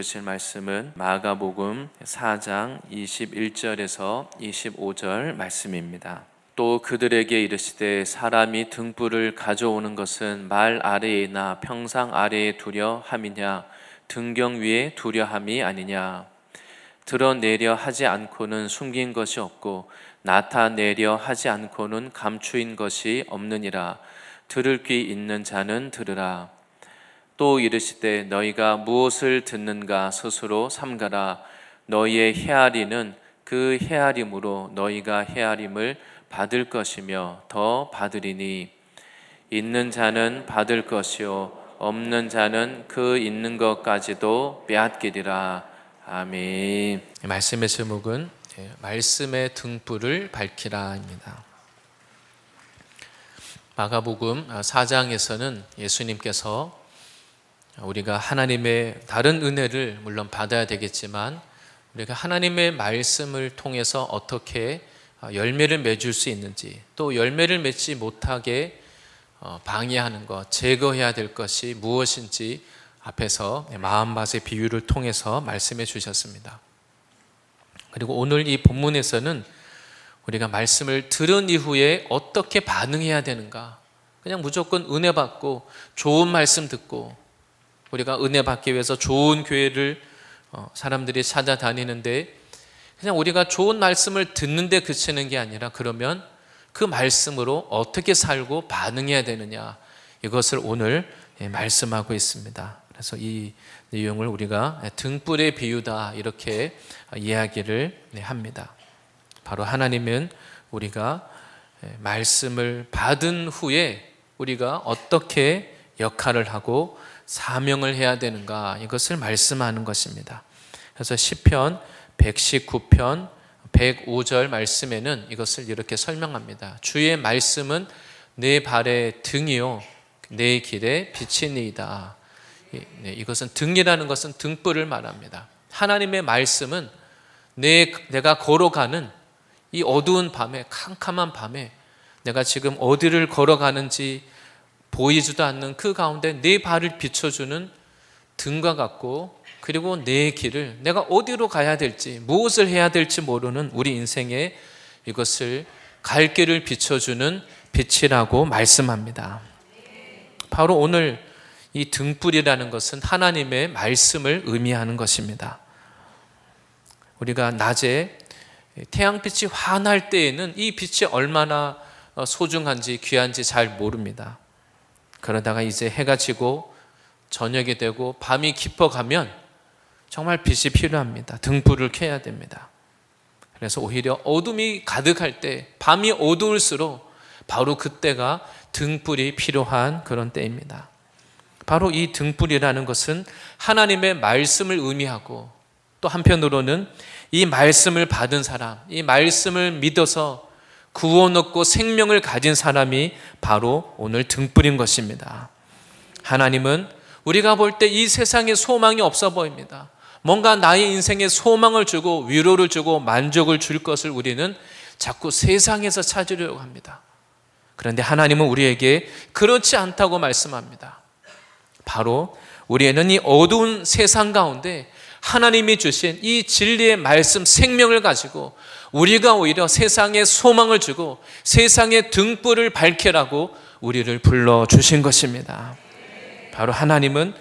보실 말씀은 마가복음 4장 21절에서 25절 말씀입니다. 또 그들에게 이르시되 사람이 등불을 가져오는 것은 말 아래에나 평상 아래에 두려 함이냐 등경 위에 두려 함이 아니냐. 드러내려 하지 않고는 숨긴 것이 없고 나타내려 하지 않고는 감추인 것이 없느니라. 들을 귀 있는 자는 들으라. 또 이르시되 너희가 무엇을 듣는가 스스로 삼가라. 너희의 헤아리는 그 헤아림으로 너희가 헤아림을 받을 것이며 더 받으리니 있는 자는 받을 것이요 없는 자는 그 있는 것까지도 빼앗기리라. 아멘. 말씀의 제목은 말씀의 등불을 밝히라입니다. 마가복음 4장에서는 예수님께서 우리가 하나님의 다른 은혜를 물론 받아야 되겠지만 우리가 하나님의 말씀을 통해서 어떻게 열매를 맺을 수 있는지, 또 열매를 맺지 못하게 방해하는 것, 제거해야 될 것이 무엇인지 앞에서 마음밭의 비유를 통해서 말씀해 주셨습니다. 그리고 오늘 이 본문에서는 우리가 말씀을 들은 이후에 어떻게 반응해야 되는가, 그냥 무조건 은혜 받고 좋은 말씀 듣고 우리가 은혜 받기 위해서 좋은 교회를 사람들이 찾아다니는데 그냥 우리가 좋은 말씀을 듣는데 그치는 게 아니라 그러면 그 말씀으로 어떻게 살고 반응해야 되느냐, 이것을 오늘 말씀하고 있습니다. 그래서 이 내용을 우리가 등불의 비유다 이렇게 이야기를 합니다. 바로 하나님은 우리가 말씀을 받은 후에 우리가 어떻게 역할을 하고 사명을 해야 되는가, 이것을 말씀하는 것입니다. 그래서 시편 119편 105절 말씀에는 이것을 이렇게 설명합니다. 주의 말씀은 내 발의 등이요 내 길의 빛이니이다. 이것은 등이라는 것은 등불을 말합니다. 하나님의 말씀은 내가 걸어가는 이 어두운 밤에, 캄캄한 밤에 내가 지금 어디를 걸어가는지 보이지도 않는 그 가운데 내 발을 비춰주는 등과 같고, 그리고 내 길을 내가 어디로 가야 될지 무엇을 해야 될지 모르는 우리 인생에 이것을 갈 길을 비춰주는 빛이라고 말씀합니다. 바로 오늘 이 등불이라는 것은 하나님의 말씀을 의미하는 것입니다. 우리가 낮에 태양빛이 환할 때에는 이 빛이 얼마나 소중한지 귀한지 잘 모릅니다. 그러다가 이제 해가 지고 저녁이 되고 밤이 깊어가면 정말 빛이 필요합니다. 등불을 켜야 됩니다. 그래서 오히려 어둠이 가득할 때, 밤이 어두울수록 바로 그때가 등불이 필요한 그런 때입니다. 바로 이 등불이라는 것은 하나님의 말씀을 의미하고, 또 한편으로는 이 말씀을 받은 사람, 이 말씀을 믿어서 구원 얻고 생명을 가진 사람이 바로 오늘 등불인 것입니다. 하나님은 우리가 볼 때 이 세상에 소망이 없어 보입니다. 뭔가 나의 인생에 소망을 주고 위로를 주고 만족을 줄 것을 우리는 자꾸 세상에서 찾으려고 합니다. 그런데 하나님은 우리에게 그렇지 않다고 말씀합니다. 바로 우리에는 이 어두운 세상 가운데 하나님이 주신 이 진리의 말씀, 생명을 가지고 우리가 오히려 세상에 소망을 주고 세상의 등불을 밝히라고 우리를 불러주신 것입니다. 바로 하나님은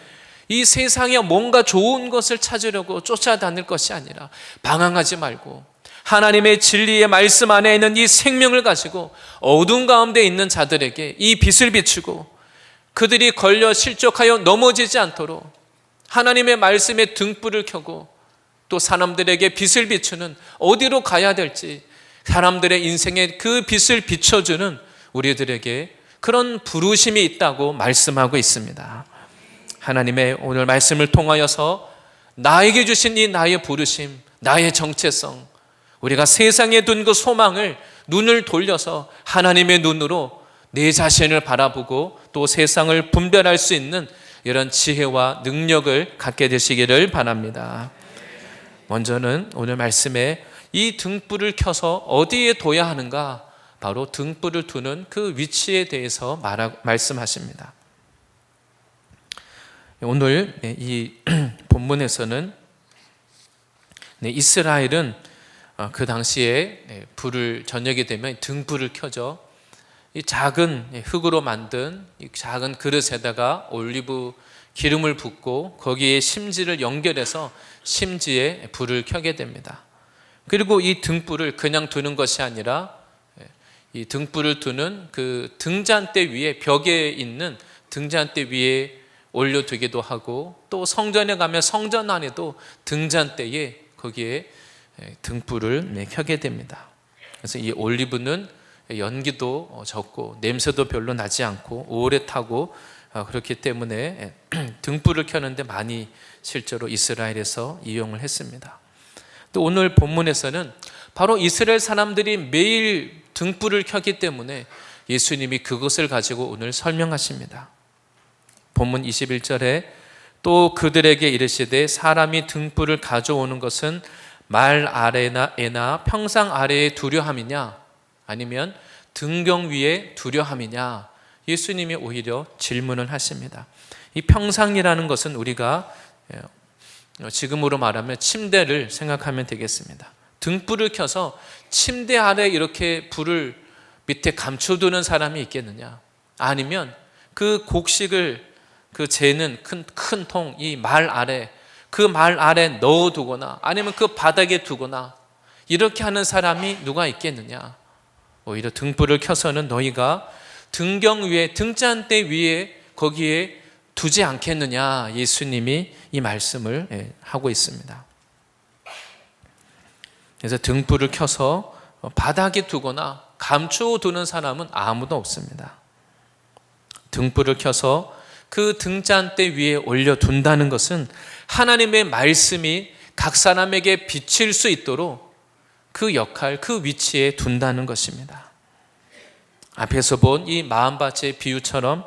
이 세상에 뭔가 좋은 것을 찾으려고 쫓아다닐 것이 아니라 방황하지 말고 하나님의 진리의 말씀 안에 있는 이 생명을 가지고 어두운 가운데 있는 자들에게 이 빛을 비추고 그들이 걸려 실족하여 넘어지지 않도록 하나님의 말씀에 등불을 켜고 또 사람들에게 빛을 비추는, 어디로 가야 될지 사람들의 인생에 그 빛을 비춰주는 우리들에게 그런 부르심이 있다고 말씀하고 있습니다. 하나님의 오늘 말씀을 통하여서 나에게 주신 이 나의 부르심, 나의 정체성, 우리가 세상에 둔 그 소망을 눈을 돌려서 하나님의 눈으로 내 자신을 바라보고 또 세상을 분별할 수 있는 이런 지혜와 능력을 갖게 되시기를 바랍니다. 먼저는 오늘 말씀에 이 등불을 켜서 어디에 둬야 하는가, 바로 등불을 두는 그 위치에 대해서 말씀하십니다. 오늘 이 본문에서는 이스라엘은 그 당시에 불을 저녁이 되면 등불을 켜죠. 이 작은 흙으로 만든 이 작은 그릇에다가 올리브 기름을 붓고 거기에 심지를 연결해서 심지에 불을 켜게 됩니다. 그리고 이 등불을 그냥 두는 것이 아니라 이 등불을 두는 그 등잔대 위에, 벽에 있는 등잔대 위에 올려두기도 하고, 또 성전에 가면 성전 안에도 등잔대에 거기에 등불을 켜게 됩니다. 그래서 이 올리브는 연기도 적고 냄새도 별로 나지 않고 오래 타고 그렇기 때문에 등불을 켜는데 많이 실제로 이스라엘에서 이용을 했습니다. 또 오늘 본문에서는 바로 이스라엘 사람들이 매일 등불을 켰기 때문에 예수님이 그것을 가지고 오늘 설명하십니다. 본문 21절에 또 그들에게 이르시되 사람이 등불을 가져오는 것은 말 아래나 평상 아래에 두려함이냐 아니면 등경 위에 두려함이냐, 예수님이 오히려 질문을 하십니다. 이 평상이라는 것은 우리가 지금으로 말하면 침대를 생각하면 되겠습니다. 등불을 켜서 침대 아래 이렇게 불을 밑에 감춰두는 사람이 있겠느냐, 아니면 그 곡식을 그 재는 큰 통, 이 말 아래, 그 말 아래 넣어두거나 아니면 그 바닥에 두거나 이렇게 하는 사람이 누가 있겠느냐. 오히려 등불을 켜서는 너희가 등경 위에, 등잔대 위에 거기에 두지 않겠느냐, 예수님이 이 말씀을 하고 있습니다. 그래서 등불을 켜서 바닥에 두거나 감춰두는 사람은 아무도 없습니다. 등불을 켜서 그 등잔대 위에 올려둔다는 것은 하나님의 말씀이 각 사람에게 비칠 수 있도록 그 역할, 그 위치에 둔다는 것입니다. 앞에서 본 이 마음밭의 비유처럼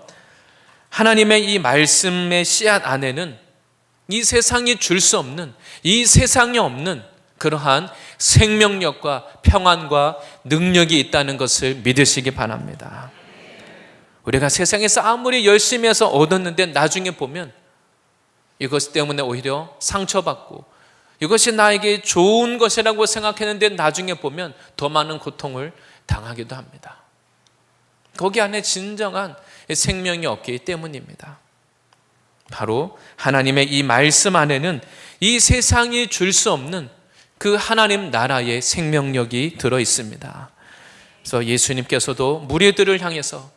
하나님의 이 말씀의 씨앗 안에는 이 세상이 줄 수 없는, 이 세상에 없는 그러한 생명력과 평안과 능력이 있다는 것을 믿으시기 바랍니다. 우리가 세상에서 아무리 열심히 해서 얻었는데 나중에 보면 이것 때문에 오히려 상처받고, 이것이 나에게 좋은 것이라고 생각했는데 나중에 보면 더 많은 고통을 당하기도 합니다. 거기 안에 진정한 생명이 없기 때문입니다. 바로 하나님의 이 말씀 안에는 이 세상이 줄 수 없는 그 하나님 나라의 생명력이 들어 있습니다. 그래서 예수님께서도 무리들을 향해서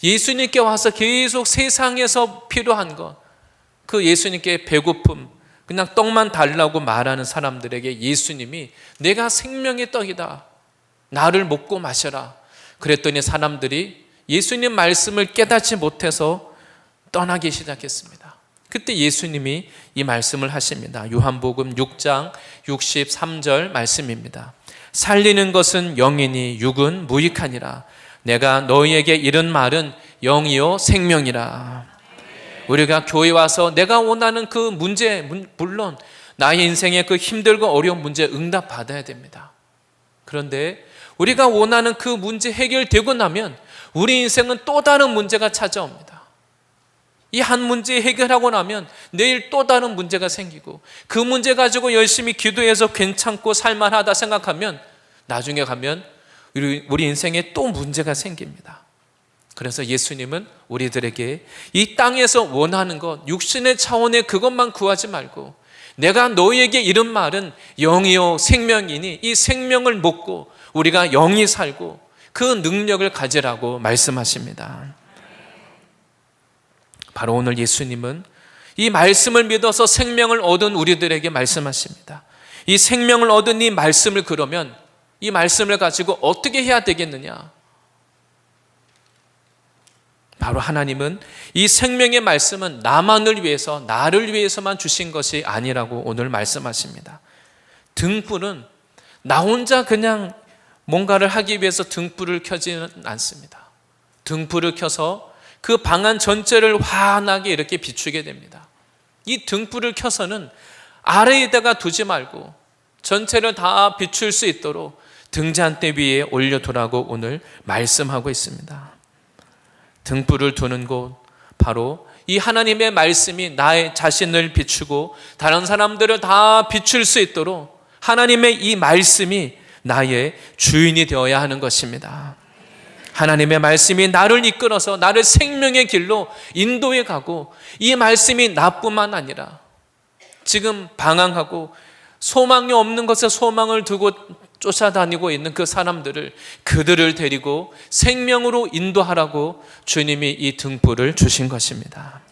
예수님께 와서 계속 세상에서 필요한 것, 그 예수님께 배고픔, 그냥 떡만 달라고 말하는 사람들에게 예수님이 내가 생명의 떡이다, 나를 먹고 마셔라 그랬더니 사람들이 예수님 말씀을 깨닫지 못해서 떠나기 시작했습니다. 그때 예수님이 이 말씀을 하십니다. 요한복음 6장 63절 말씀입니다. 살리는 것은 영이니 육은 무익하니라. 내가 너희에게 이른 말은 영이요 생명이라. 우리가 교회 와서 내가 원하는 그 문제, 물론 나의 인생의 그 힘들고 어려운 문제 응답 받아야 됩니다. 그런데 우리가 원하는 그 문제 해결되고 나면 우리 인생은 또 다른 문제가 찾아옵니다. 이 한 문제 해결하고 나면 내일 또 다른 문제가 생기고, 그 문제 가지고 열심히 기도해서 괜찮고 살만하다 생각하면 나중에 가면 우리 인생에 또 문제가 생깁니다. 그래서 예수님은 우리들에게 이 땅에서 원하는 것, 육신의 차원의 그것만 구하지 말고 내가 너희에게 이른 말은 영이요 생명이니 이 생명을 먹고 우리가 영이 살고 그 능력을 가지라고 말씀하십니다. 바로 오늘 예수님은 이 말씀을 믿어서 생명을 얻은 우리들에게 말씀하십니다. 이 생명을 얻은 이 말씀을, 그러면 이 말씀을 가지고 어떻게 해야 되겠느냐? 바로 하나님은 이 생명의 말씀은 나만을 위해서, 나를 위해서만 주신 것이 아니라고 오늘 말씀하십니다. 등불은 나 혼자 그냥 뭔가를 하기 위해서 등불을 켜지는 않습니다. 등불을 켜서 그 방안 전체를 환하게 이렇게 비추게 됩니다. 이 등불을 켜서는 아래에다가 두지 말고 전체를 다 비출 수 있도록 등잔대 위에 올려두라고 오늘 말씀하고 있습니다. 등불을 두는 곳, 바로 이 하나님의 말씀이 나의 자신을 비추고 다른 사람들을 다 비출 수 있도록 하나님의 이 말씀이 나의 주인이 되어야 하는 것입니다. 하나님의 말씀이 나를 이끌어서 나를 생명의 길로 인도해 가고, 이 말씀이 나뿐만 아니라 지금 방황하고 소망이 없는 것에 소망을 두고 쫓아다니고 있는 그 사람들을, 그들을 데리고 생명으로 인도하라고 주님이 이 등불을 주신 것입니다.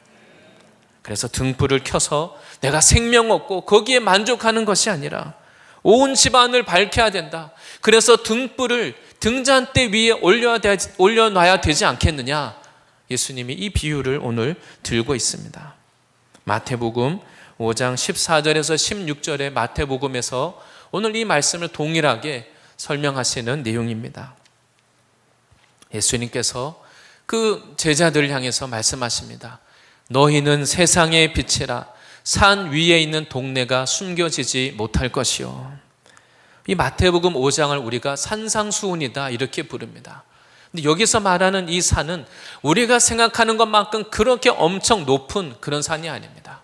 그래서 등불을 켜서 내가 생명 얻고 거기에 만족하는 것이 아니라 온 집안을 밝혀야 된다. 그래서 등불을 등잔대 위에 올려놔야 되지 않겠느냐. 예수님이 이 비유를 오늘 들고 있습니다. 마태복음 5장 14절에서 16절의 마태복음에서 오늘 이 말씀을 동일하게 설명하시는 내용입니다. 예수님께서 그 제자들을 향해서 말씀하십니다. 너희는 세상의 빛이라. 산 위에 있는 동네가 숨겨지지 못할 것이요. 이 마태복음 5장을 우리가 산상수훈이다 이렇게 부릅니다. 근데 여기서 말하는 이 산은 우리가 생각하는 것만큼 그렇게 엄청 높은 그런 산이 아닙니다.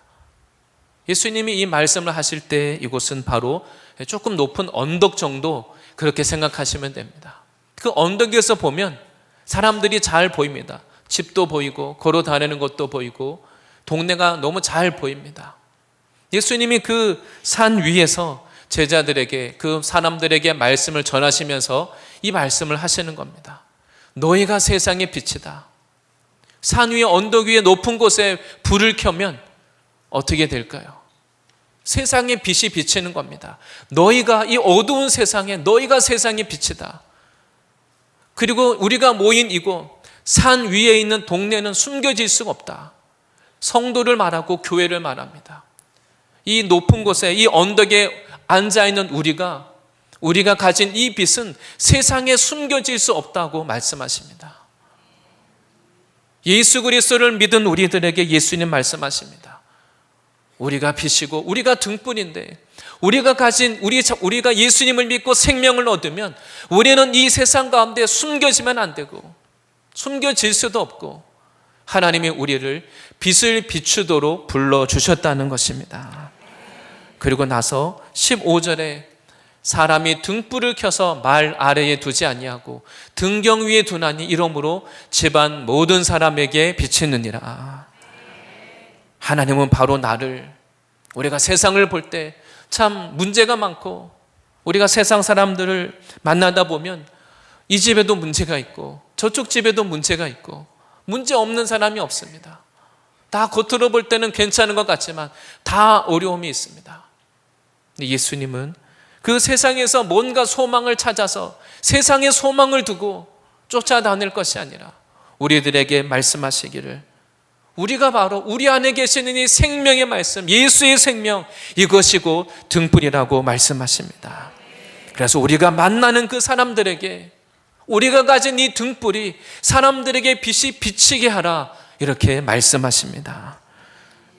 예수님이 이 말씀을 하실 때 이곳은 바로 조금 높은 언덕 정도 그렇게 생각하시면 됩니다. 그 언덕에서 보면 사람들이 잘 보입니다. 집도 보이고 걸어 다니는 것도 보이고 동네가 너무 잘 보입니다. 예수님이 그 산 위에서 제자들에게, 그 사람들에게 말씀을 전하시면서 이 말씀을 하시는 겁니다. 너희가 세상의 빛이다. 산 위에 언덕 위에 높은 곳에 불을 켜면 어떻게 될까요? 세상의 빛이 비치는 겁니다. 너희가 이 어두운 세상에 너희가 세상의 빛이다. 그리고 우리가 모인 이곳 산 위에 있는 동네는 숨겨질 수가 없다. 성도를 말하고 교회를 말합니다. 이 높은 곳에 이 언덕에 앉아있는 우리가 가진 이 빛은 세상에 숨겨질 수 없다고 말씀하십니다. 예수 그리스도를 믿은 우리들에게 예수님 말씀하십니다. 우리가 빛이고 우리가 등불인데, 우리가 예수님을 믿고 생명을 얻으면 우리는 이 세상 가운데 숨겨지면 안 되고 숨겨질 수도 없고 하나님이 우리를 빛을 비추도록 불러주셨다는 것입니다. 그리고 나서 15절에 사람이 등불을 켜서 말 아래에 두지 아니하고 등경 위에 두나니 이러므로 집안 모든 사람에게 비치느니라. 하나님은 바로 나를, 우리가 세상을 볼 때 참 문제가 많고 우리가 세상 사람들을 만나다 보면 이 집에도 문제가 있고 저쪽 집에도 문제가 있고 문제 없는 사람이 없습니다. 다 겉으로 볼 때는 괜찮은 것 같지만 다 어려움이 있습니다. 예수님은 그 세상에서 뭔가 소망을 찾아서 세상에 소망을 두고 쫓아다닐 것이 아니라 우리들에게 말씀하시기를, 우리가 바로 우리 안에 계시는 이 생명의 말씀, 예수의 생명, 이것이고 등불이라고 말씀하십니다. 그래서 우리가 만나는 그 사람들에게 우리가 가진 이 등불이 사람들에게 빛이 비치게 하라 이렇게 말씀하십니다.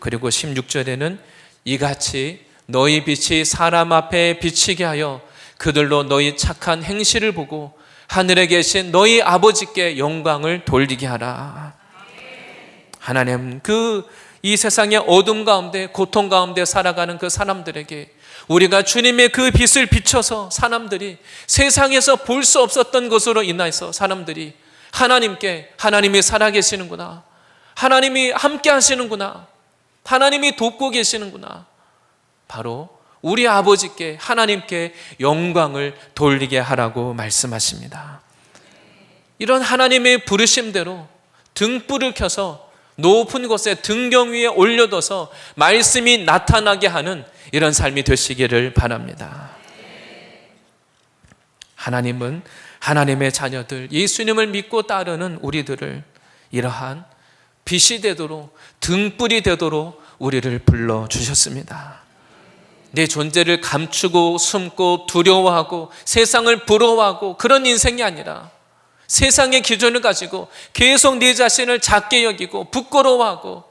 그리고 16절에는 이같이 너희 빛이 사람 앞에 비치게 하여 그들로 너희 착한 행실을 보고 하늘에 계신 너희 아버지께 영광을 돌리게 하라. 하나님, 이 세상의 어둠 가운데 고통 가운데 살아가는 그 사람들에게 우리가 주님의 그 빛을 비춰서 사람들이 세상에서 볼 수 없었던 것으로 인해서 사람들이 하나님이 살아계시는구나, 하나님이 함께 하시는구나, 하나님이 돕고 계시는구나, 바로 우리 아버지께 하나님께 영광을 돌리게 하라고 말씀하십니다. 이런 하나님의 부르심대로 등불을 켜서 높은 곳에 등경 위에 올려둬서 말씀이 나타나게 하는 이런 삶이 되시기를 바랍니다. 하나님은 하나님의 자녀들, 예수님을 믿고 따르는 우리들을 이러한 빛이 되도록, 등불이 되도록 우리를 불러주셨습니다. 내 존재를 감추고 숨고 두려워하고 세상을 부러워하고 그런 인생이 아니라 세상의 기준을 가지고 계속 네 자신을 작게 여기고 부끄러워하고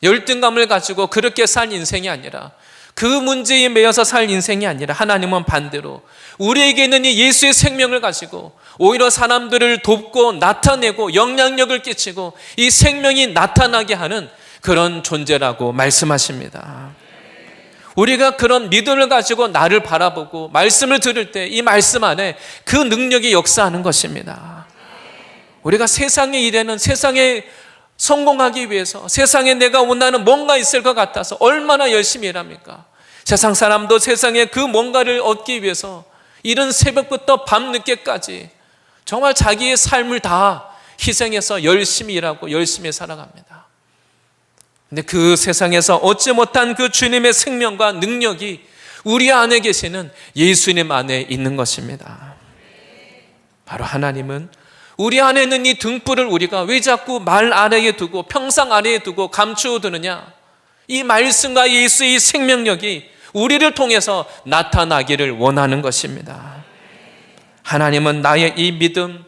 열등감을 가지고 그렇게 산 인생이 아니라 그 문제에 매여서 살 인생이 아니라 하나님은 반대로 우리에게 있는 이 예수의 생명을 가지고 오히려 사람들을 돕고 나타내고 영향력을 끼치고 이 생명이 나타나게 하는 그런 존재라고 말씀하십니다. 우리가 그런 믿음을 가지고 나를 바라보고 말씀을 들을 때 이 말씀 안에 그 능력이 역사하는 것입니다. 우리가 세상의 일에는 세상에 성공하기 위해서 세상에 내가 원하는 뭔가 있을 것 같아서 얼마나 열심히 일합니까? 세상 사람도 세상에 그 뭔가를 얻기 위해서 이른 새벽부터 밤늦게까지 정말 자기의 삶을 다 희생해서 열심히 일하고 열심히 살아갑니다. 근데 그 세상에서 얻지 못한 그 주님의 생명과 능력이 우리 안에 계시는 예수님 안에 있는 것입니다. 바로 하나님은 우리 안에 있는 이 등불을 우리가 왜 자꾸 말 아래에 두고 평상 아래에 두고 감추어 두느냐? 이 말씀과 예수의 생명력이 우리를 통해서 나타나기를 원하는 것입니다. 하나님은 나의 이 믿음,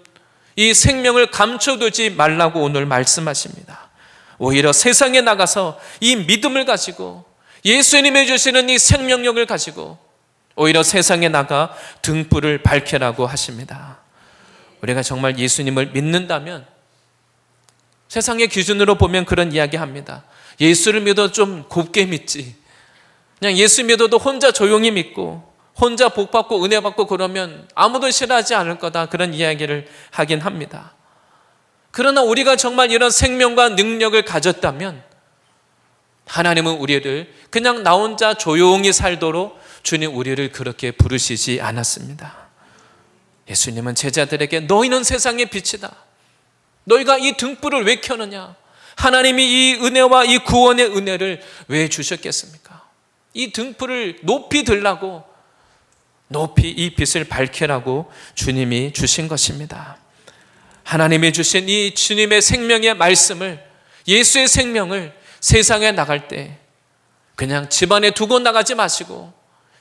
이 생명을 감춰두지 말라고 오늘 말씀하십니다. 오히려 세상에 나가서 이 믿음을 가지고 예수님이 주시는 이 생명력을 가지고 오히려 세상에 나가 등불을 밝히라고 하십니다. 우리가 정말 예수님을 믿는다면 세상의 기준으로 보면 그런 이야기 합니다. 예수를 믿어도 좀 곱게 믿지, 그냥 예수 믿어도 혼자 조용히 믿고 혼자 복받고 은혜 받고 그러면 아무도 싫어하지 않을 거다, 그런 이야기를 하긴 합니다. 그러나 우리가 정말 이런 생명과 능력을 가졌다면 하나님은 우리를 그냥 나 혼자 조용히 살도록 주님 우리를 그렇게 부르시지 않았습니다. 예수님은 제자들에게 너희는 세상의 빛이다. 너희가 이 등불을 왜 켜느냐? 하나님이 이 은혜와 이 구원의 은혜를 왜 주셨겠습니까? 이 등불을 높이 들라고, 높이 이 빛을 밝히라고 주님이 주신 것입니다. 하나님이 주신 이 주님의 생명의 말씀을, 예수의 생명을 세상에 나갈 때 그냥 집안에 두고 나가지 마시고,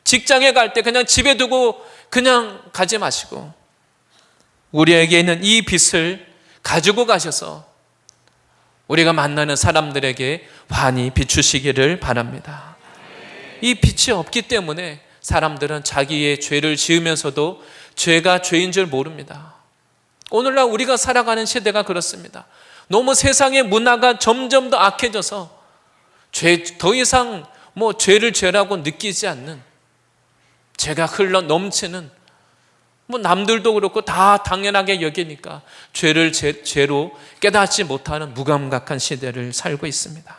직장에 갈 때 그냥 집에 두고 그냥 가지 마시고 우리에게 있는 이 빛을 가지고 가셔서 우리가 만나는 사람들에게 환히 비추시기를 바랍니다. 이 빛이 없기 때문에 사람들은 자기의 죄를 지으면서도 죄가 죄인 줄 모릅니다. 오늘날 우리가 살아가는 시대가 그렇습니다. 너무 세상의 문화가 점점 더 악해져서 더 이상 죄를 죄라고 느끼지 않는, 죄가 흘러 넘치는, 남들도 그렇고 다 당연하게 여기니까 죄를 죄로 깨닫지 못하는 무감각한 시대를 살고 있습니다.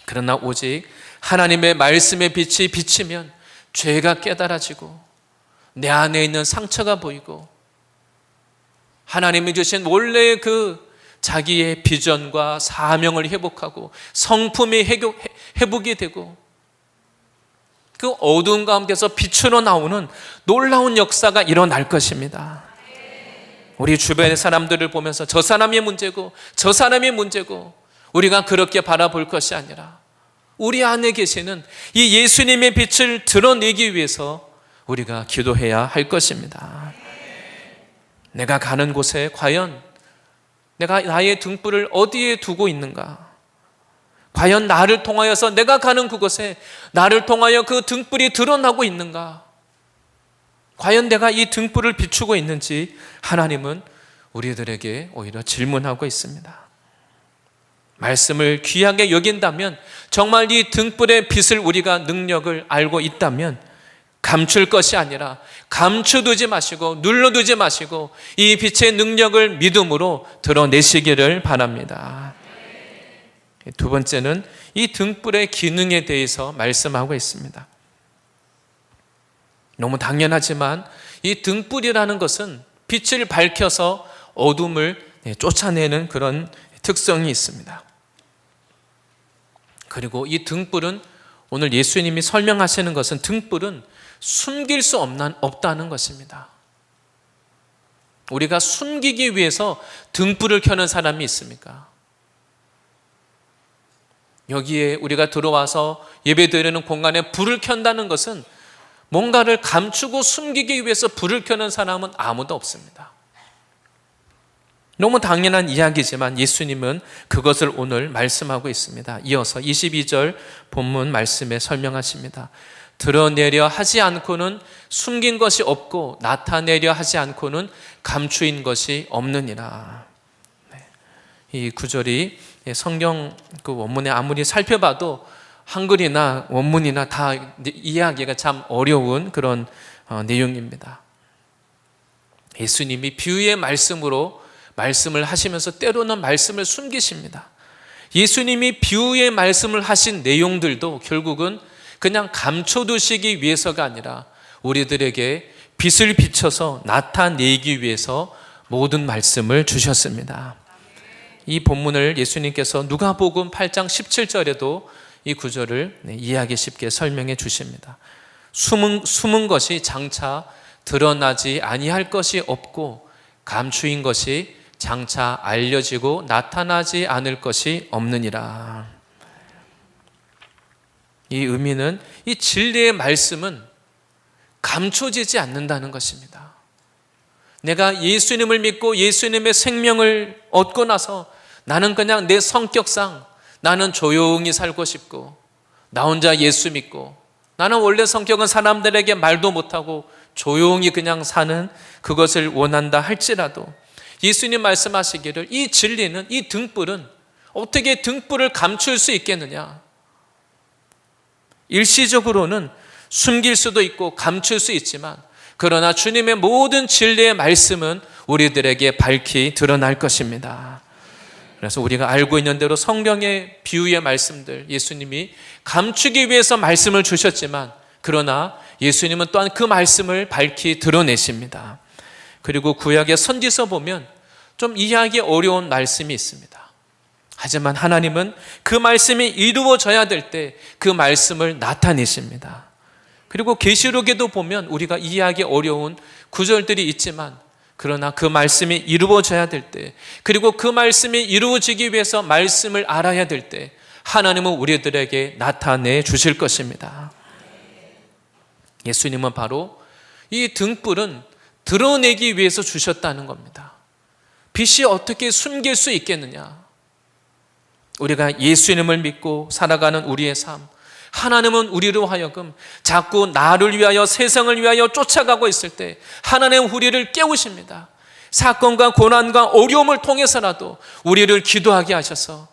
그러나 오직 하나님의 말씀의 빛이 비치면 죄가 깨달아지고 내 안에 있는 상처가 보이고 하나님이 주신 원래의 그 자기의 비전과 사명을 회복하고 성품이 회복이 되고 그 어두운 가운데서 빛으로 나오는 놀라운 역사가 일어날 것입니다. 우리 주변의 사람들을 보면서 저 사람이 문제고 저 사람이 문제고 우리가 그렇게 바라볼 것이 아니라 우리 안에 계시는 이 예수님의 빛을 드러내기 위해서 우리가 기도해야 할 것입니다. 내가 가는 곳에 과연 내가 나의 등불을 어디에 두고 있는가? 과연 나를 통하여서 내가 가는 그곳에 나를 통하여 그 등불이 드러나고 있는가? 과연 내가 이 등불을 비추고 있는지 하나님은 우리들에게 오히려 질문하고 있습니다. 말씀을 귀하게 여긴다면, 정말 이 등불의 빛을 우리가 능력을 알고 있다면 감출 것이 아니라 감춰두지 마시고 눌러두지 마시고 이 빛의 능력을 믿음으로 드러내시기를 바랍니다. 두 번째는 이 등불의 기능에 대해서 말씀하고 있습니다. 너무 당연하지만 이 등불이라는 것은 빛을 밝혀서 어둠을 쫓아내는 그런 특성이 있습니다. 그리고 이 등불은, 오늘 예수님이 설명하시는 것은 등불은 숨길 수 없다는 것입니다. 우리가 숨기기 위해서 등불을 켜는 사람이 있습니까? 여기에 우리가 들어와서 예배드리는 공간에 불을 켠다는 것은 뭔가를 감추고 숨기기 위해서 불을 켜는 사람은 아무도 없습니다. 너무 당연한 이야기지만 예수님은 그것을 오늘 말씀하고 있습니다. 이어서 22절 본문 말씀에 설명하십니다. 드러내려 하지 않고는 숨긴 것이 없고 나타내려 하지 않고는 감추인 것이 없느니라. 이 구절이 성경 그 원문에 아무리 살펴봐도 한글이나 원문이나 다 이해하기가 참 어려운 그런 내용입니다. 예수님이 비유의 말씀으로 말씀을 하시면서 때로는 말씀을 숨기십니다. 예수님이 비유의 말씀을 하신 내용들도 결국은 그냥 감춰두시기 위해서가 아니라 우리들에게 빛을 비춰서 나타내기 위해서 모든 말씀을 주셨습니다. 이 본문을 예수님께서 누가복음 8장 17절에도 이 구절을 이해하기 쉽게 설명해 주십니다. 숨은 것이 장차 드러나지 아니할 것이 없고 감추인 것이 장차 알려지고 나타나지 않을 것이 없느니라. 이 의미는 이 진리의 말씀은 감춰지지 않는다는 것입니다. 내가 예수님을 믿고 예수님의 생명을 얻고 나서 나는 그냥 내 성격상 나는 조용히 살고 싶고 나 혼자 예수 믿고 나는 원래 성격은 사람들에게 말도 못하고 조용히 그냥 사는 그것을 원한다 할지라도 예수님 말씀하시기를 이 진리는, 이 등불은 어떻게 등불을 감출 수 있겠느냐? 일시적으로는 숨길 수도 있고 감출 수 있지만 그러나 주님의 모든 진리의 말씀은 우리들에게 밝히 드러날 것입니다. 그래서 우리가 알고 있는 대로 성경의 비유의 말씀들 예수님이 감추기 위해서 말씀을 주셨지만 그러나 예수님은 또한 그 말씀을 밝히 드러내십니다. 그리고 구약의 선지서 보면 좀 이해하기 어려운 말씀이 있습니다. 하지만 하나님은 그 말씀이 이루어져야 될 때 그 말씀을 나타내십니다. 그리고 계시록에도 보면 우리가 이해하기 어려운 구절들이 있지만 그러나 그 말씀이 이루어져야 될 때 그리고 그 말씀이 이루어지기 위해서 말씀을 알아야 될 때 하나님은 우리들에게 나타내 주실 것입니다. 예수님은 바로 이 등불은 드러내기 위해서 주셨다는 겁니다. 빛이 어떻게 숨길 수 있겠느냐? 우리가 예수님을 믿고 살아가는 우리의 삶, 하나님은 우리로 하여금 자꾸 나를 위하여 세상을 위하여 쫓아가고 있을 때 하나님은 우리를 깨우십니다. 사건과 고난과 어려움을 통해서라도 우리를 기도하게 하셔서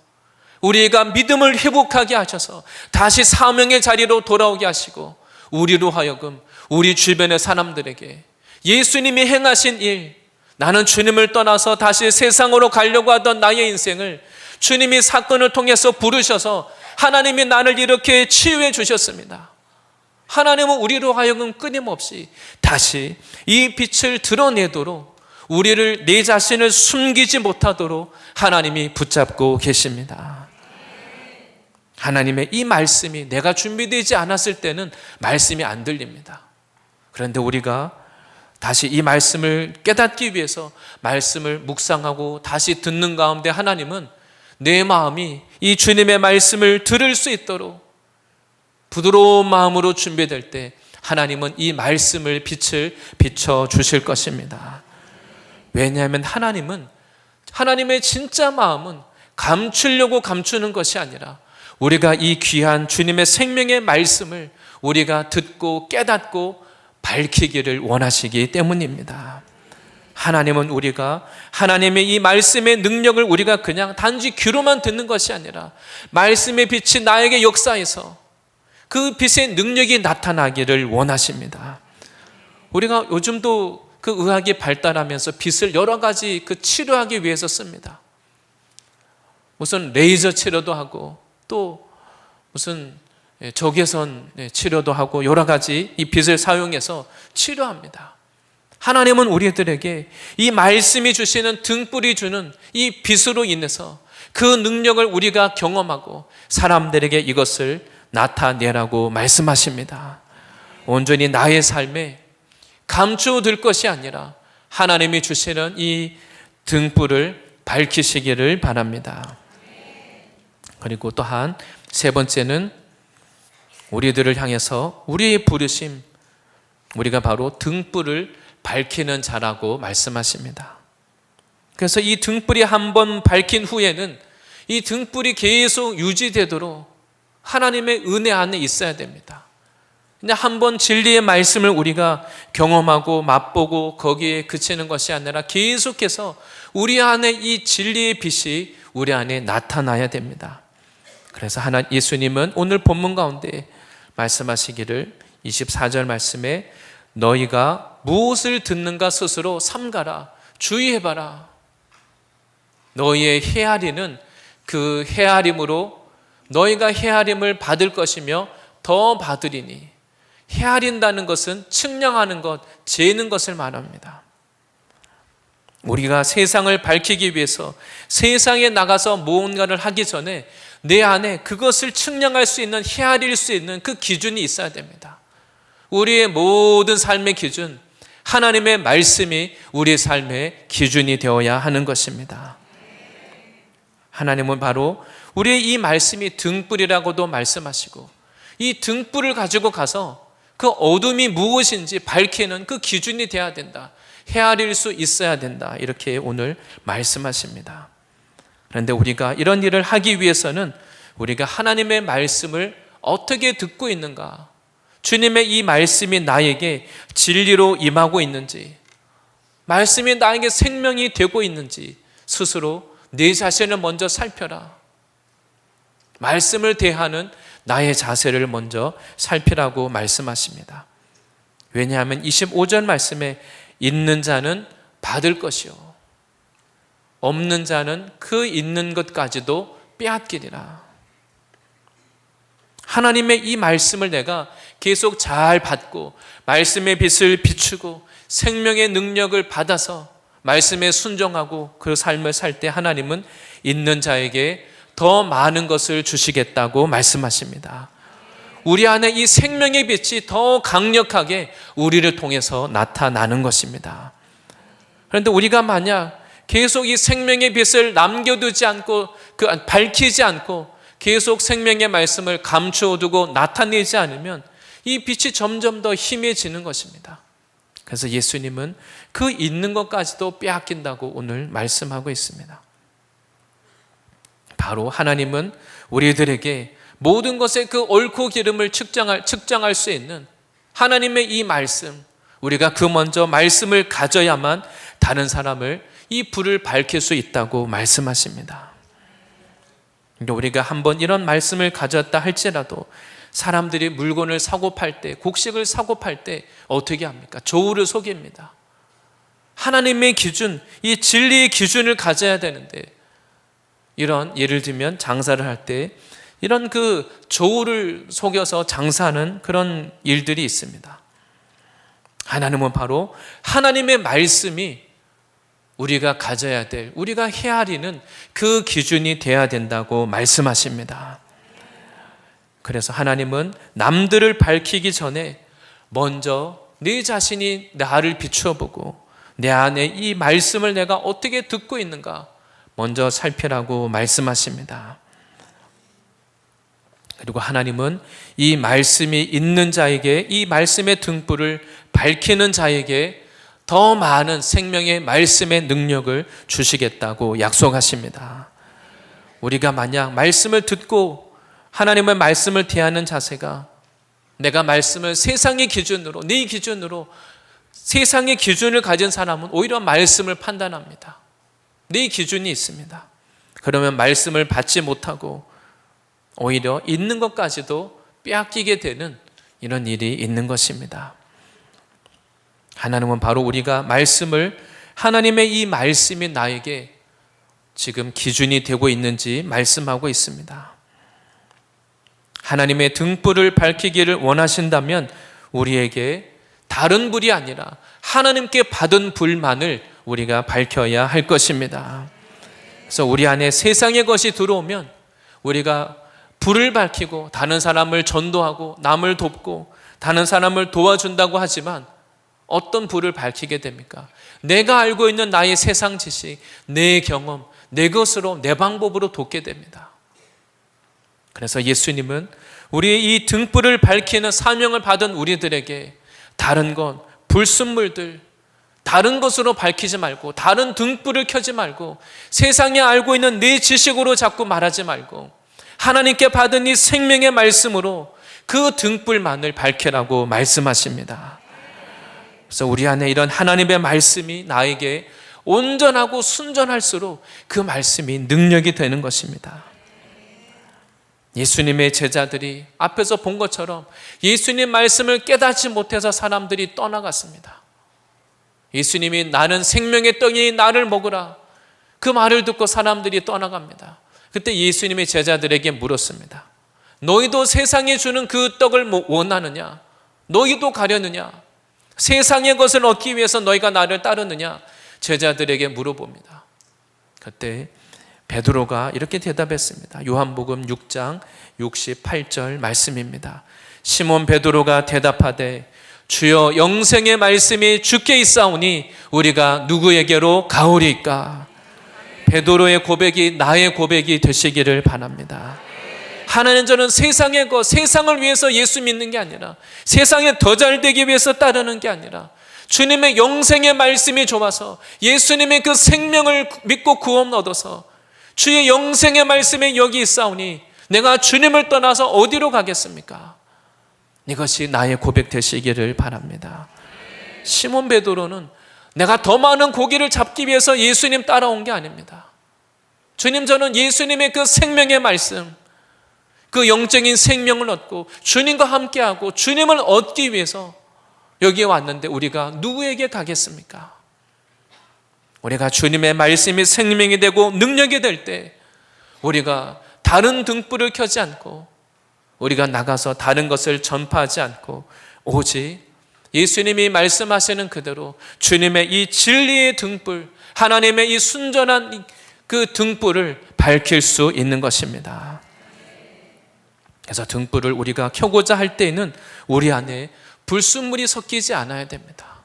우리가 믿음을 회복하게 하셔서 다시 사명의 자리로 돌아오게 하시고 우리로 하여금 우리 주변의 사람들에게 예수님이 행하신 일, 나는 주님을 떠나서 다시 세상으로 가려고 하던 나의 인생을 주님이 사건을 통해서 부르셔서 하나님이 나를 이렇게 치유해 주셨습니다. 하나님은 우리로 하여금 끊임없이 다시 이 빛을 드러내도록 우리를 내 자신을 숨기지 못하도록 하나님이 붙잡고 계십니다. 하나님의 이 말씀이 내가 준비되지 않았을 때는 말씀이 안 들립니다. 그런데 우리가 다시 이 말씀을 깨닫기 위해서 말씀을 묵상하고 다시 듣는 가운데 하나님은 내 마음이 이 주님의 말씀을 들을 수 있도록 부드러운 마음으로 준비될 때 하나님은 이 말씀을 빛을 비춰 주실 것입니다. 왜냐하면 하나님의 진짜 마음은 감추려고 감추는 것이 아니라 우리가 이 귀한 주님의 생명의 말씀을 우리가 듣고 깨닫고 밝히기를 원하시기 때문입니다. 하나님은 우리가 하나님의 이 말씀의 능력을 우리가 그냥 단지 귀로만 듣는 것이 아니라 말씀의 빛이 나에게 역사해서 그 빛의 능력이 나타나기를 원하십니다. 우리가 요즘도 그 의학이 발달하면서 빛을 여러 가지 그 치료하기 위해서 씁니다. 무슨 레이저 치료도 하고 또 무슨 적외선 치료도 하고 여러 가지 이 빛을 사용해서 치료합니다. 하나님은 우리들에게 이 말씀이 주시는 등불이 주는 이 빛으로 인해서 그 능력을 우리가 경험하고 사람들에게 이것을 나타내라고 말씀하십니다. 온전히 나의 삶에 감추어둘 것이 아니라 하나님이 주시는 이 등불을 밝히시기를 바랍니다. 그리고 또한 세 번째는 우리들을 향해서 우리의 부르심, 우리가 바로 등불을 밝히는 자라고 말씀하십니다. 그래서 이 등불이 한번 밝힌 후에는 이 등불이 계속 유지되도록 하나님의 은혜 안에 있어야 됩니다. 그냥 한번 진리의 말씀을 우리가 경험하고 맛보고 거기에 그치는 것이 아니라 계속해서 우리 안에 이 진리의 빛이 우리 안에 나타나야 됩니다. 그래서 예수님은 오늘 본문 가운데 말씀하시기를 24절 말씀에 너희가 무엇을 듣는가 스스로 삼가라, 주의해봐라. 너희의 헤아리는 그 헤아림으로 너희가 헤아림을 받을 것이며 더 받으리니. 헤아린다는 것은 측량하는 것, 재는 것을 말합니다. 우리가 세상을 밝히기 위해서 세상에 나가서 무언가를 하기 전에 내 안에 그것을 측량할 수 있는, 헤아릴 수 있는 그 기준이 있어야 됩니다. 우리의 모든 삶의 기준, 하나님의 말씀이 우리의 삶의 기준이 되어야 하는 것입니다. 하나님은 바로 우리의 이 말씀이 등불이라고도 말씀하시고 이 등불을 가지고 가서 그 어둠이 무엇인지 밝히는 그 기준이 되어야 된다. 헤아릴 수 있어야 된다. 이렇게 오늘 말씀하십니다. 그런데 우리가 이런 일을 하기 위해서는 우리가 하나님의 말씀을 어떻게 듣고 있는가, 주님의 이 말씀이 나에게 진리로 임하고 있는지, 말씀이 나에게 생명이 되고 있는지 스스로 내 자신을 먼저 살펴라. 말씀을 대하는 나의 자세를 먼저 살피라고 말씀하십니다. 왜냐하면 25절 말씀에 있는 자는 받을 것이요 없는 자는 그 있는 것까지도 빼앗기리라. 하나님의 이 말씀을 내가 계속 잘 받고 말씀의 빛을 비추고 생명의 능력을 받아서 말씀에 순종하고 그 삶을 살 때 하나님은 있는 자에게 더 많은 것을 주시겠다고 말씀하십니다. 우리 안에 이 생명의 빛이 더 강력하게 우리를 통해서 나타나는 것입니다. 그런데 우리가 만약 계속 이 생명의 빛을 남겨두지 않고 밝히지 않고 계속 생명의 말씀을 감추어두고 나타내지 않으면 이 빛이 점점 더 희미해지는 것입니다. 그래서 예수님은 그 있는 것까지도 빼앗긴다고 오늘 말씀하고 있습니다. 바로 하나님은 우리들에게 모든 것의 그 옳고 기름을 측정할 수 있는 하나님의 이 말씀, 우리가 그 먼저 말씀을 가져야만 다른 사람을 이 불을 밝힐 수 있다고 말씀하십니다. 그러니까 우리가 한번 이런 말씀을 가졌다 할지라도 사람들이 물건을 사고 팔 때, 곡식을 사고 팔 때 어떻게 합니까? 저울을 속입니다. 하나님의 기준, 이 진리의 기준을 가져야 되는데 이런 예를 들면 장사를 할 때 이런 그 저울을 속여서 장사하는 그런 일들이 있습니다. 하나님은 바로 하나님의 말씀이 우리가 가져야 될, 우리가 헤아리는 그 기준이 되어야 된다고 말씀하십니다. 그래서 하나님은 남들을 밝히기 전에 먼저 내 자신이 나를 비추어 보고 내 안에 이 말씀을 내가 어떻게 듣고 있는가 먼저 살피라고 말씀하십니다. 그리고 하나님은 이 말씀이 있는 자에게, 이 말씀의 등불을 밝히는 자에게 더 많은 생명의 말씀의 능력을 주시겠다고 약속하십니다. 우리가 만약 말씀을 듣고 하나님의 말씀을 대하는 자세가 내가 말씀을 세상의 기준으로, 네 기준으로 세상의 기준을 가진 사람은 오히려 말씀을 판단합니다. 네 기준이 있습니다. 그러면 말씀을 받지 못하고 오히려 있는 것까지도 빼앗기게 되는 이런 일이 있는 것입니다. 하나님은 바로 우리가 말씀을, 하나님의 이 말씀이 나에게 지금 기준이 되고 있는지 말씀하고 있습니다. 하나님의 등불을 밝히기를 원하신다면 우리에게 다른 불이 아니라 하나님께 받은 불만을 우리가 밝혀야 할 것입니다. 그래서 우리 안에 세상의 것이 들어오면 우리가 불을 밝히고 다른 사람을 전도하고 남을 돕고 다른 사람을 도와준다고 하지만 어떤 불을 밝히게 됩니까? 내가 알고 있는 나의 세상 지식, 내 경험, 내 것으로, 내 방법으로 돕게 됩니다. 그래서 예수님은 우리의 이 등불을 밝히는 사명을 받은 우리들에게 다른 것, 불순물들, 다른 것으로 밝히지 말고, 다른 등불을 켜지 말고, 세상에 알고 있는 네 지식으로 자꾸 말하지 말고, 하나님께 받은 이 생명의 말씀으로 그 등불만을 밝히라고 말씀하십니다. 그래서 우리 안에 이런 하나님의 말씀이 나에게 온전하고 순전할수록 그 말씀이 능력이 되는 것입니다. 예수님의 제자들이 앞에서 본 것처럼 예수님 말씀을 깨닫지 못해서 사람들이 떠나갔습니다. 예수님이 나는 생명의 떡이니 나를 먹으라, 그 말을 듣고 사람들이 떠나갑니다. 그때 예수님이 제자들에게 물었습니다. 너희도 세상에 주는 그 떡을 원하느냐? 너희도 가려느냐? 세상의 것을 얻기 위해서 너희가 나를 따르느냐? 제자들에게 물어봅니다. 그때 베드로가 이렇게 대답했습니다. 요한복음 6장 68절 말씀입니다. 시몬 베드로가 대답하되 주여 영생의 말씀이 주께 있사오니 우리가 누구에게로 가오리까? 베드로의 고백이 나의 고백이 되시기를 바랍니다. 하나님, 저는 세상의 것, 세상을 위해서 예수 믿는 게 아니라, 세상에 더 잘 되기 위해서 따르는 게 아니라, 주님의 영생의 말씀이 좋아서 예수님의 그 생명을 믿고 구원 얻어서 주의 영생의 말씀이 여기 있사오니 내가 주님을 떠나서 어디로 가겠습니까? 이것이 나의 고백 되시기를 바랍니다. 시몬 베드로는 내가 더 많은 고기를 잡기 위해서 예수님 따라온 게 아닙니다. 주님, 저는 예수님의 그 생명의 말씀, 그 영적인 생명을 얻고 주님과 함께하고 주님을 얻기 위해서 여기에 왔는데 우리가 누구에게 가겠습니까? 우리가 주님의 말씀이 생명이 되고 능력이 될 때 우리가 다른 등불을 켜지 않고, 우리가 나가서 다른 것을 전파하지 않고, 오직 예수님이 말씀하시는 그대로 주님의 이 진리의 등불, 하나님의 이 순전한 그 등불을 밝힐 수 있는 것입니다. 그래서 등불을 우리가 켜고자 할 때에는 우리 안에 불순물이 섞이지 않아야 됩니다.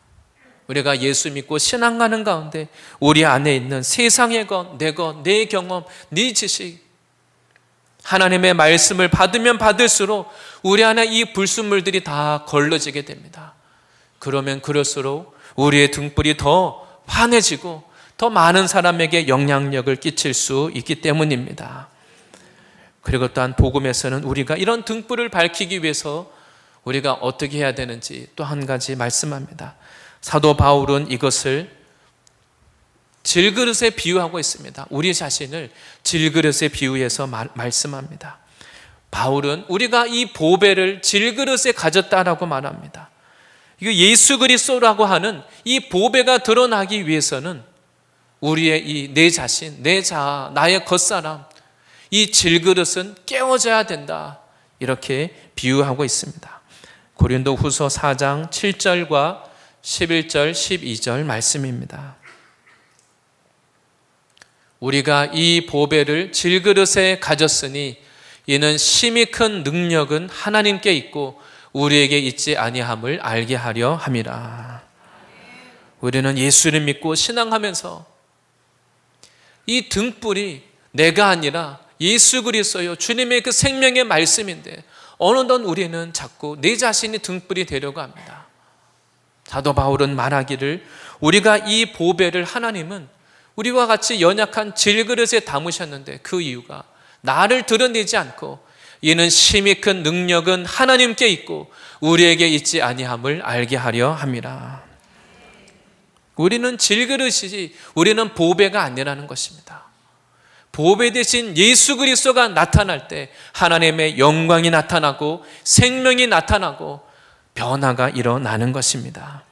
우리가 예수 믿고 신앙하는 가운데 우리 안에 있는 세상의 것, 내 경험, 네 지식, 하나님의 말씀을 받으면 받을수록 우리 안에 이 불순물들이 다 걸러지게 됩니다. 그러면 그럴수록 우리의 등불이 더 환해지고 더 많은 사람에게 영향력을 끼칠 수 있기 때문입니다. 그리고 또한 복음에서는 우리가 이런 등불을 밝히기 위해서 우리가 어떻게 해야 되는지 또 한 가지 말씀합니다. 사도 바울은 이것을 질그릇에 비유하고 있습니다. 우리 자신을 질그릇에 비유해서 말씀합니다. 바울은 우리가 이 보배를 질그릇에 가졌다라고 말합니다. 이거 예수 그리스도라고 하는 이 보배가 드러나기 위해서는 우리의 이 내 자신, 내 자아, 나의 겉사람, 이 질그릇은 깨워져야 된다, 이렇게 비유하고 있습니다. 고린도후서 4장 7절과 11절, 12절 말씀입니다. 우리가 이 보배를 질그릇에 가졌으니 이는 심히 큰 능력은 하나님께 있고 우리에게 있지 아니함을 알게 하려 함이라. 우리는 예수를 믿고 신앙하면서 이 등불이 내가 아니라 예수 그리스도요, 주님의 그 생명의 말씀인데 어느덧 우리는 자꾸 내 자신이 등불이 되려고 합니다. 사도 바울은 말하기를 우리가 이 보배를 하나님은 우리와 같이 연약한 질그릇에 담으셨는데 그 이유가 나를 드러내지 않고 이는 심히 큰 능력은 하나님께 있고 우리에게 있지 아니함을 알게 하려 함이라. 우리는 질그릇이지 우리는 보배가 아니라는 것입니다. 보배 대신 예수 그리스도가 나타날 때 하나님의 영광이 나타나고 생명이 나타나고 변화가 일어나는 것입니다.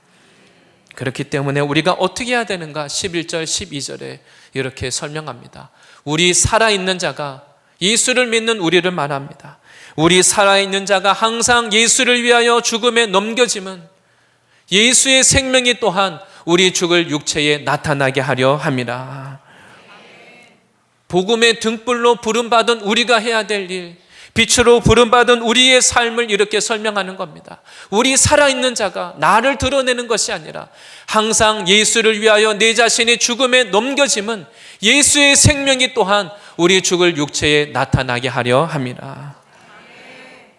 그렇기 때문에 우리가 어떻게 해야 되는가? 11절 12절에 이렇게 설명합니다. 우리 살아있는 자가, 예수를 믿는 우리를 말합니다. 우리 살아있는 자가 항상 예수를 위하여 죽음에 넘겨짐은 예수의 생명이 또한 우리 죽을 육체에 나타나게 하려 함이라. 복음의 등불로 부름받은 우리가 해야 될 일, 빛으로 부름받은 우리의 삶을 이렇게 설명하는 겁니다. 우리 살아있는 자가 나를 드러내는 것이 아니라 항상 예수를 위하여 내 자신이 죽음에 넘겨짐은 예수의 생명이 또한 우리 죽을 육체에 나타나게 하려 함이라.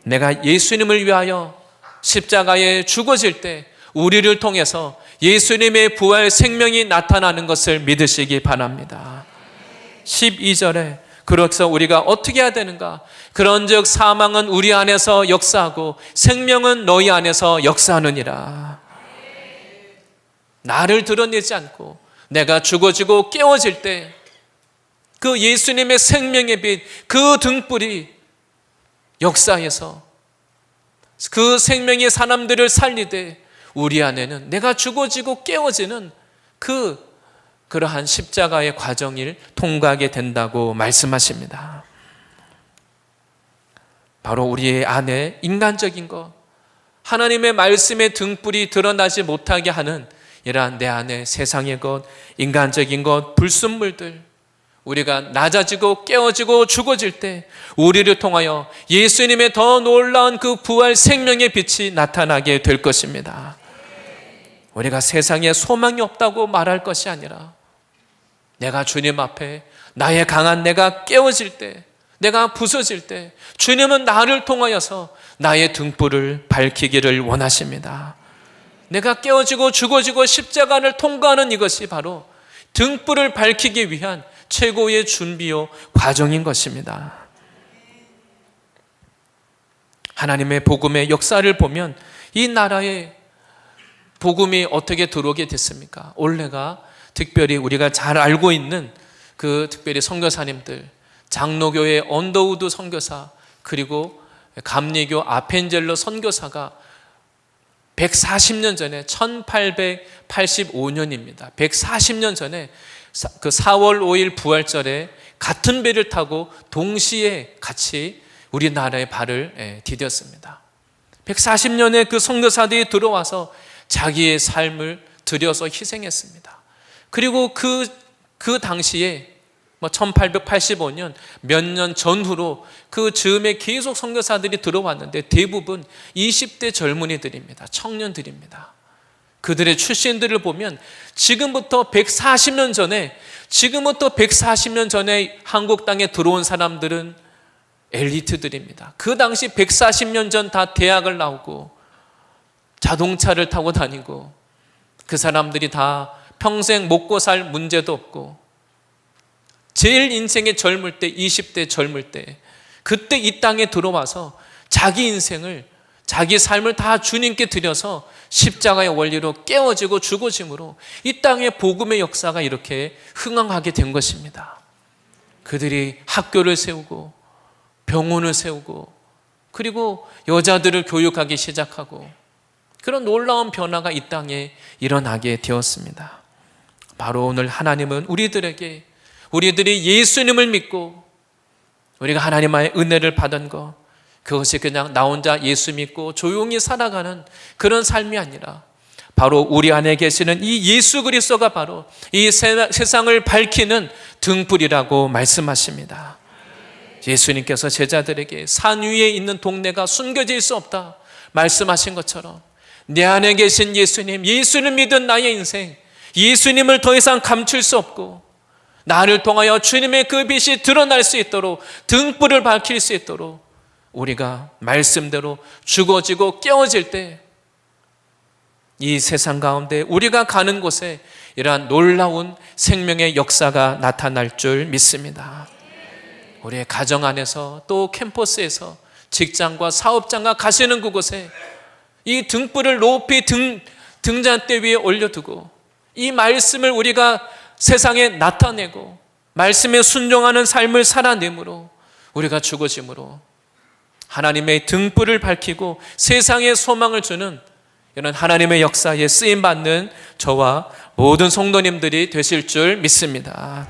내가 예수님을 위하여 십자가에 죽어질 때 우리를 통해서 예수님의 부활 생명이 나타나는 것을 믿으시기 바랍니다. 12절에 그래서 우리가 어떻게 해야 되는가? 그런즉 사망은 우리 안에서 역사하고 생명은 너희 안에서 역사하느니라. 나를 드러내지 않고 내가 죽어지고 깨어질 때 그 예수님의 생명의 빛, 그 등불이 역사해서 그 생명의 사람들을 살리되 우리 안에는 내가 죽어지고 깨어지는 그러한 십자가의 과정을 통과하게 된다고 말씀하십니다. 바로 우리의 안에 인간적인 것, 하나님의 말씀의 등불이 드러나지 못하게 하는 이러한 내 안에 세상의 것, 인간적인 것, 불순물들, 우리가 낮아지고 깨어지고 죽어질 때 우리를 통하여 예수님의 더 놀라운 그 부활 생명의 빛이 나타나게 될 것입니다. 우리가 세상에 소망이 없다고 말할 것이 아니라 내가 주님 앞에 나의 강한 내가 깨어질 때, 내가 부서질 때 주님은 나를 통하여서 나의 등불을 밝히기를 원하십니다. 내가 깨어지고 죽어지고 십자가를 통과하는 이것이 바로 등불을 밝히기 위한 최고의 준비요 과정인 것입니다. 하나님의 복음의 역사를 보면 이 나라에 복음이 어떻게 들어오게 됐습니까? 올해가 특별히 우리가 잘 알고 있는 특별히 선교사님들, 장로교의 언더우드 선교사, 그리고 감리교 아펜젤로 선교사가 140년 전에 1885년입니다. 140년 전에 그 4월 5일 부활절에 같은 배를 타고 동시에 같이 우리나라의 발을 디뎠습니다. 140년의 그 선교사들이 들어와서 자기의 삶을 들여서 희생했습니다. 그리고 그 당시에 1885년 몇 년 전후로 그 즈음에 계속 선교사들이 들어왔는데 대부분 20대 젊은이들입니다. 청년들입니다. 그들의 출신들을 보면 지금부터 140년 전에 한국 땅에 들어온 사람들은 엘리트들입니다. 그 당시 140년 전 다 대학을 나오고 자동차를 타고 다니고 그 사람들이 다 평생 먹고 살 문제도 없고 제일 인생의 젊을 때 20대 젊을 때 그때 이 땅에 들어와서 자기 인생을 자기 삶을 다 주님께 드려서 십자가의 원리로 깨어지고 죽어짐으로 이 땅의 복음의 역사가 이렇게 흥황하게 된 것입니다. 그들이 학교를 세우고 병원을 세우고 그리고 여자들을 교육하기 시작하고 그런 놀라운 변화가 이 땅에 일어나게 되었습니다. 바로 오늘 하나님은 우리들이 예수님을 믿고 우리가 하나님의 은혜를 받은 것, 그것이 그냥 나 혼자 예수 믿고 조용히 살아가는 그런 삶이 아니라 바로 우리 안에 계시는 이 예수 그리스도가 바로 이 세상을 밝히는 등불이라고 말씀하십니다. 예수님께서 제자들에게 산 위에 있는 동네가 숨겨질 수 없다 말씀하신 것처럼 내 안에 계신 예수님 믿은 나의 인생, 예수님을 더 이상 감출 수 없고 나를 통하여 주님의 그 빛이 드러날 수 있도록 등불을 밝힐 수 있도록 우리가 말씀대로 죽어지고 깨어질 때 이 세상 가운데 우리가 가는 곳에 이러한 놀라운 생명의 역사가 나타날 줄 믿습니다. 우리의 가정 안에서 또 캠퍼스에서 직장과 사업장과 가시는 그곳에 이 등불을 높이 등잔대 위에 올려두고 이 말씀을 우리가 세상에 나타내고 말씀에 순종하는 삶을 살아내므로 우리가 죽어짐으로 하나님의 등불을 밝히고 세상에 소망을 주는 이런 하나님의 역사에 쓰임받는 저와 모든 성도님들이 되실 줄 믿습니다.